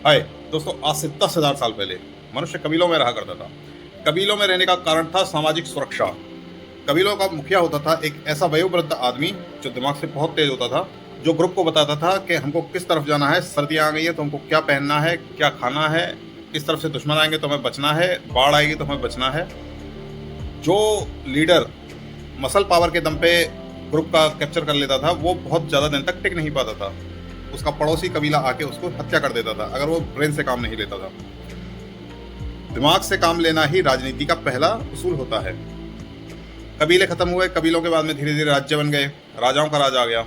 हाय दोस्तों, आज से 10,000 साल पहले मनुष्य कबीलों में रहा करता था। कबीलों में रहने का कारण था सामाजिक सुरक्षा। कबीलों का मुखिया होता था एक ऐसा वयोवृद्ध आदमी जो दिमाग से बहुत तेज होता था, जो ग्रुप को बताता था कि हमको किस तरफ जाना है, सर्दियाँ आ गई है तो हमको क्या पहनना है, क्या खाना है, किस तरफ से दुश्मन आएंगे तो हमें बचना है, बाढ़ आएगी तो हमें बचना है। जो लीडर मसल पावर के दम पे ग्रुप का कैप्चर कर लेता था वो बहुत ज़्यादा दिन तक टिक नहीं पाता था। उसका पड़ोसी कबीला आके उसको हत्या कर देता था अगर वो ब्रेन से काम नहीं लेता था। दिमाग से काम लेना ही राजनीति का पहला उसूल होता है। कबीले खत्म हुए, कबीलों के बाद में धीरे धीरे राज्य बन गए, राजाओं का राज आ गया।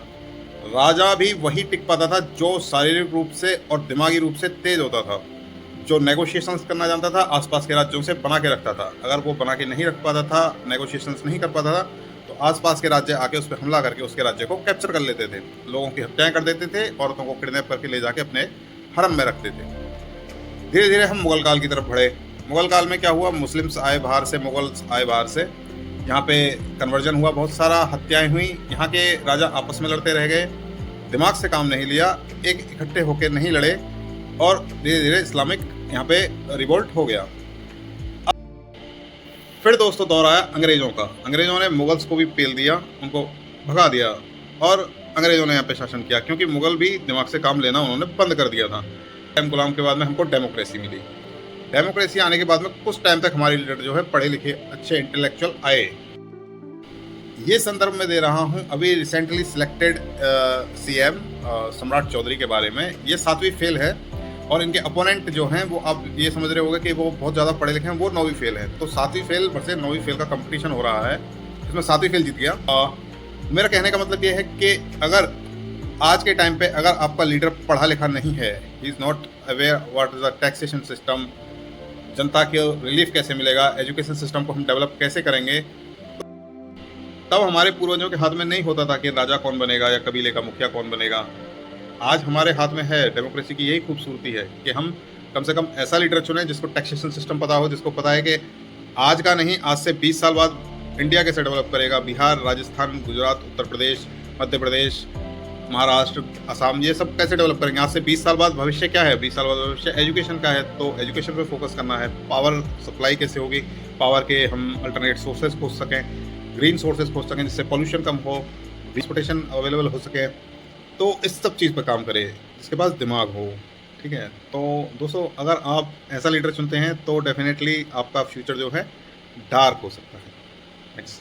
राजा भी वही टिक पाता था जो शारीरिक रूप से और दिमागी रूप से तेज होता था, जो नेगोशिएशंस करना जानता था, आसपास के राज्यों से बना के रखता था। अगर वो बना के नहीं रख पाता था, नेगोशिएशंस नहीं कर पाता था, तो आसपास के राज्य आके उस पर हमला करके उसके राज्य को कैप्चर कर लेते थे, लोगों की हत्याएं कर देते थे, औरतों को किडनैप करके ले जाके अपने हरम में रखते थे। धीरे धीरे हम मुगल काल की तरफ बढ़े। मुगल काल में क्या हुआ, मुस्लिम्स आए बाहर से, मुगल्स आए बाहर से, यहाँ पे कन्वर्जन हुआ, बहुत सारा हत्याएं हुई, यहाँ के राजा आपस में लड़ते रह गए, दिमाग से काम नहीं लिया, एक इकट्ठे होकर नहीं लड़े, और धीरे धीरे इस्लामिक यहाँ पे रिवोल्ट हो गया। फिर दोस्तों दौर आया अंग्रेज़ों का। अंग्रेज़ों ने मुगल्स को भी पेल दिया, उनको भगा दिया, और अंग्रेज़ों ने यहाँ पे शासन किया, क्योंकि मुगल भी दिमाग से काम लेना उन्होंने बंद कर दिया था। टाइम गुलाम के बाद में हमको डेमोक्रेसी मिली। डेमोक्रेसी आने के बाद में कुछ टाइम तक हमारे लीडर जो है पढ़े लिखे अच्छे इंटेलेक्चुअल आए। ये संदर्भ में दे रहा हूँ अभी रिसेंटली सिलेक्टेड सीएम सम्राट चौधरी के बारे में। ये 7वीं फेल है, और इनके अपोनेंट जो हैं वो आप ये समझ रहे होंगे कि वो बहुत ज़्यादा पढ़े लिखे हैं, वो 9वीं फेल है। तो 7वीं फेल वर्सेस 9वीं फेल का कंपटीशन हो रहा है, इसमें 7वीं फेल जीत गया। मेरा कहने का मतलब ये है कि अगर आज के टाइम पे अगर आपका लीडर पढ़ा लिखा नहीं है, he is not aware what is the taxation system, जनता को रिलीफ कैसे मिलेगा, एजुकेशन सिस्टम को हम डेवलप कैसे करेंगे, तब हमारे पूर्वजों के हाथ में नहीं होता था कि राजा कौन बनेगा या कबीले का मुखिया कौन बनेगा। आज हमारे हाथ में है। डेमोक्रेसी की यही खूबसूरती है कि हम कम से कम ऐसा लीडर चुनें जिसको टैक्सेशन सिस्टम पता हो, जिसको पता है कि आज का नहीं, आज से 20 साल बाद इंडिया कैसे डेवलप करेगा, बिहार, राजस्थान, गुजरात, उत्तर प्रदेश, मध्य प्रदेश, महाराष्ट्र, असम, ये सब कैसे डेवलप करेंगे। आज से 20 साल बाद भविष्य क्या है, 20 साल बाद भविष्य एजुकेशन का है, तो एजुकेशन पे फोकस करना है। पावर सप्लाई कैसे होगी, पावर के हम अल्टरनेट सोर्सेज खोज सकें, ग्रीन सोर्सेज खोज सकें जिससे पॉल्यूशन कम हो, ट्रांसपोर्टेशन अवेलेबल हो सके। तो इस सब चीज़ पर काम करें जिसके पास दिमाग हो। ठीक है, तो दोस्तों अगर आप ऐसा लीडर चुनते हैं तो डेफिनेटली आपका फ्यूचर जो है डार्क हो सकता है। थैंक्स।